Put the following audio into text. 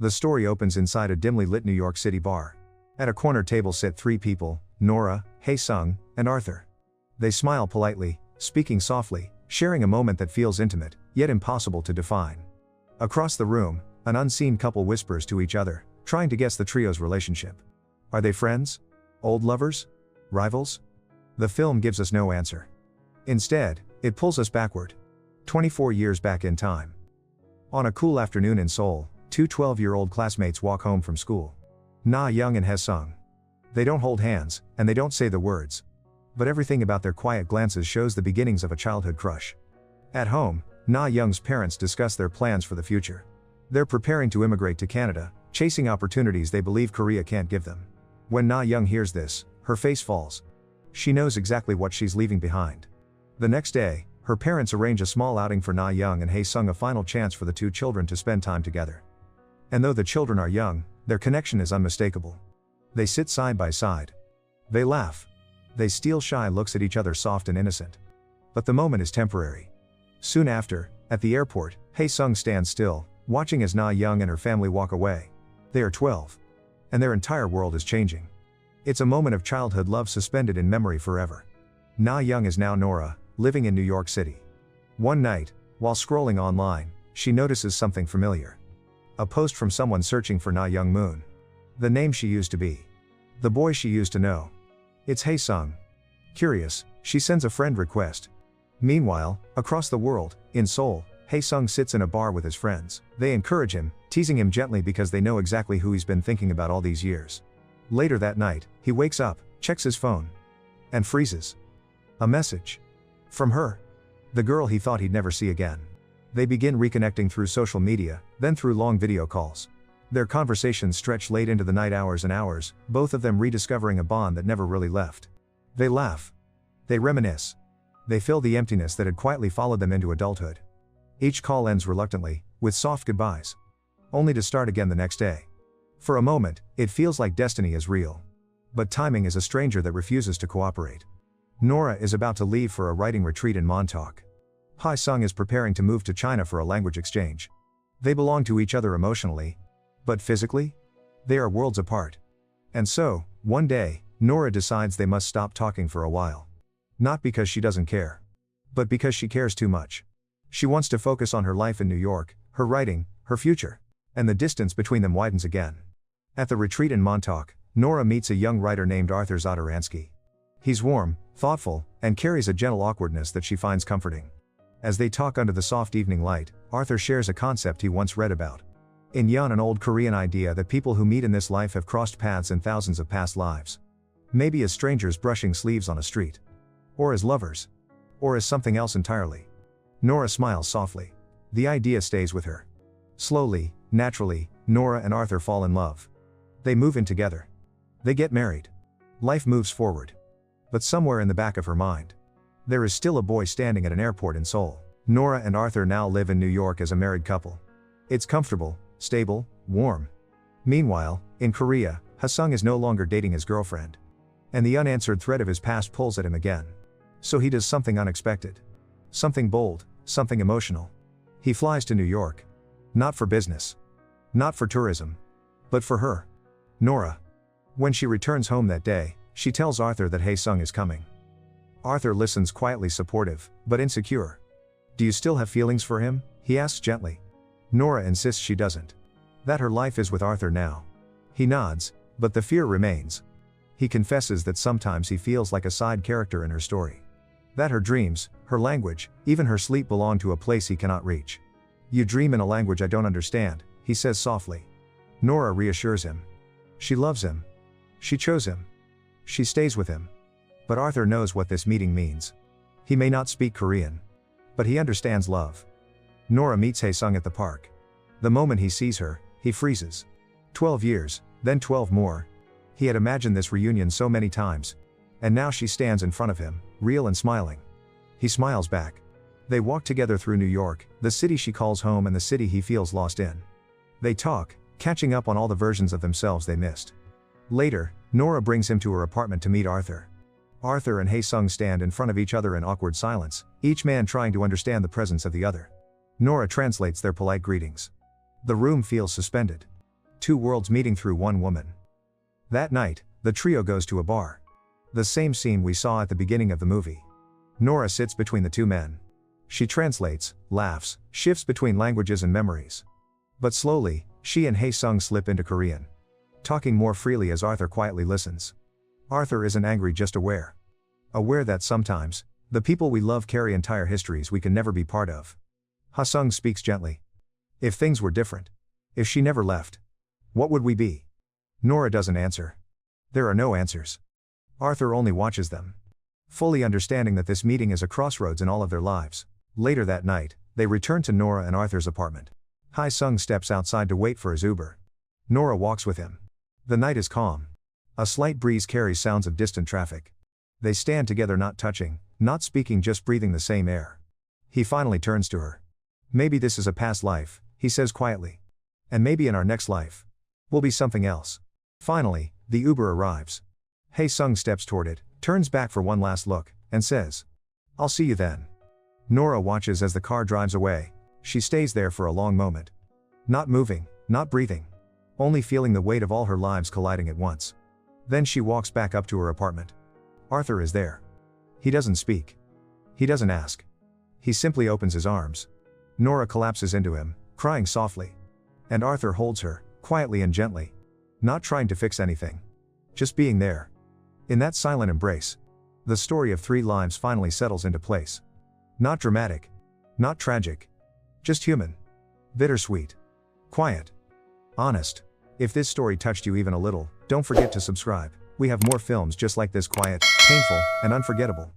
The story opens inside a dimly lit New York City bar. At a corner table sit three people, Nora, Hae Sung, and Arthur. They smile politely, speaking softly, sharing a moment that feels intimate, yet impossible to define. Across the room, an unseen couple whispers to each other, trying to guess the trio's relationship. Are they friends? Old lovers? Rivals? The film gives us no answer. Instead, it pulls us backward. 24 years back in time. On a cool afternoon in Seoul, two 12-year-old classmates walk home from school. Na Young and Hae Sung. They don't hold hands, and they don't say the words. But everything about their quiet glances shows the beginnings of a childhood crush. At home, Na Young's parents discuss their plans for the future. They're preparing to immigrate to Canada, chasing opportunities they believe Korea can't give them. When Na Young hears this, her face falls. She knows exactly what she's leaving behind. The next day, her parents arrange a small outing for Na Young and Hae Sung, a final chance for the two children to spend time together. And though the children are young, their connection is unmistakable. They sit side by side. They laugh. They steal shy looks at each other, soft and innocent. But the moment is temporary. Soon after, at the airport, Hae Sung stands still, watching as Na Young and her family walk away. They are 12. And their entire world is changing. It's a moment of childhood love suspended in memory forever. Na Young is now Nora, living in New York City. One night, while scrolling online, she notices something familiar. A post from someone searching for Na Young Moon. The name she used to be. The boy she used to know. It's Hae Sung. Curious, she sends a friend request. Meanwhile, across the world, in Seoul, Hae Sung sits in a bar with his friends. They encourage him, teasing him gently because they know exactly who he's been thinking about all these years. Later that night, he wakes up, checks his phone, and freezes. A message. From her. The girl he thought he'd never see again. They begin reconnecting through social media, then through long video calls. Their conversations stretch late into the night, hours and hours, both of them rediscovering a bond that never really left. They laugh. They reminisce. They fill the emptiness that had quietly followed them into adulthood. Each call ends reluctantly, with soft goodbyes. Only to start again the next day. For a moment, it feels like destiny is real. But timing is a stranger that refuses to cooperate. Nora is about to leave for a writing retreat in Montauk. Hae Sung is preparing to move to China for a language exchange. They belong to each other emotionally. But physically? They are worlds apart. And so, one day, Nora decides they must stop talking for a while. Not because she doesn't care. But because she cares too much. She wants to focus on her life in New York, her writing, her future. And the distance between them widens again. At the retreat in Montauk, Nora meets a young writer named Arthur Zadaransky. He's warm, thoughtful, and carries a gentle awkwardness that she finds comforting. As they talk under the soft evening light, Arthur shares a concept he once read about. In Yeon, an old Korean idea that people who meet in this life have crossed paths in thousands of past lives. Maybe as strangers brushing sleeves on a street. Or as lovers. Or as something else entirely. Nora smiles softly. The idea stays with her. Slowly, naturally, Nora and Arthur fall in love. They move in together. They get married. Life moves forward. But somewhere in the back of her mind, there is still a boy standing at an airport in Seoul. Nora and Arthur now live in New York as a married couple. It's comfortable, stable, warm. Meanwhile, in Korea, Hae Sung is no longer dating his girlfriend. And the unanswered thread of his past pulls at him again. So he does something unexpected. Something bold, something emotional. He flies to New York. Not for business. Not for tourism. But for her. Nora. When she returns home that day, she tells Arthur that Hae Sung is coming. Arthur listens, quietly supportive, but insecure. Do you still have feelings for him? He asks gently. Nora insists she doesn't. That her life is with Arthur now. He nods, but the fear remains. He confesses that sometimes he feels like a side character in her story. That her dreams, her language, even her sleep belong to a place he cannot reach. You dream in a language I don't understand, he says softly. Nora reassures him. She loves him. She chose him. She stays with him. But Arthur knows what this meeting means. He may not speak Korean. But he understands love. Nora meets Hae Sung at the park. The moment he sees her, he freezes. 12 years, then 12 more. He had imagined this reunion so many times. And now she stands in front of him, real and smiling. He smiles back. They walk together through New York, the city she calls home and the city he feels lost in. They talk, catching up on all the versions of themselves they missed. Later, Nora brings him to her apartment to meet Arthur. Arthur and Hae Sung stand in front of each other in awkward silence, each man trying to understand the presence of the other. Nora translates their polite greetings. The room feels suspended. two worlds meeting through one woman. That night, the trio goes to a bar. The same scene we saw at the beginning of the movie. Nora sits between the two men. She translates, laughs, shifts between languages and memories. But slowly, she and Hae Sung slip into Korean, talking more freely as Arthur quietly listens. Arthur isn't angry, just aware. Aware that sometimes, the people we love carry entire histories we can never be part of. Hae Sung speaks gently. If things were different, if she never left, what would we be? Nora doesn't answer. There are no answers. Arthur only watches them, fully understanding that this meeting is a crossroads in all of their lives. Later that night, they return to Nora and Arthur's apartment. Hae Sung steps outside to wait for his Uber. Nora walks with him. The night is calm. A slight breeze carries sounds of distant traffic. They stand together, not touching, not speaking, just breathing the same air. He finally turns to her. Maybe this is a past life, he says quietly. And maybe in our next life, we'll be something else. Finally, the Uber arrives. Hae Sung steps toward it, turns back for one last look, and says, "I'll see you then." Nora watches as the car drives away. She stays there for a long moment. Not moving, not breathing. Only feeling the weight of all her lives colliding at once. Then she walks back up to her apartment. Arthur is there. He doesn't speak. He doesn't ask. He simply opens his arms. Nora collapses into him, crying softly. And Arthur holds her, quietly and gently. Not trying to fix anything. Just being there. In that silent embrace, the story of three lives finally settles into place. Not dramatic. Not tragic. Just human. Bittersweet. Quiet. Honest. If this story touched you even a little, don't forget to subscribe. We have more films just like this, quiet, painful, and unforgettable.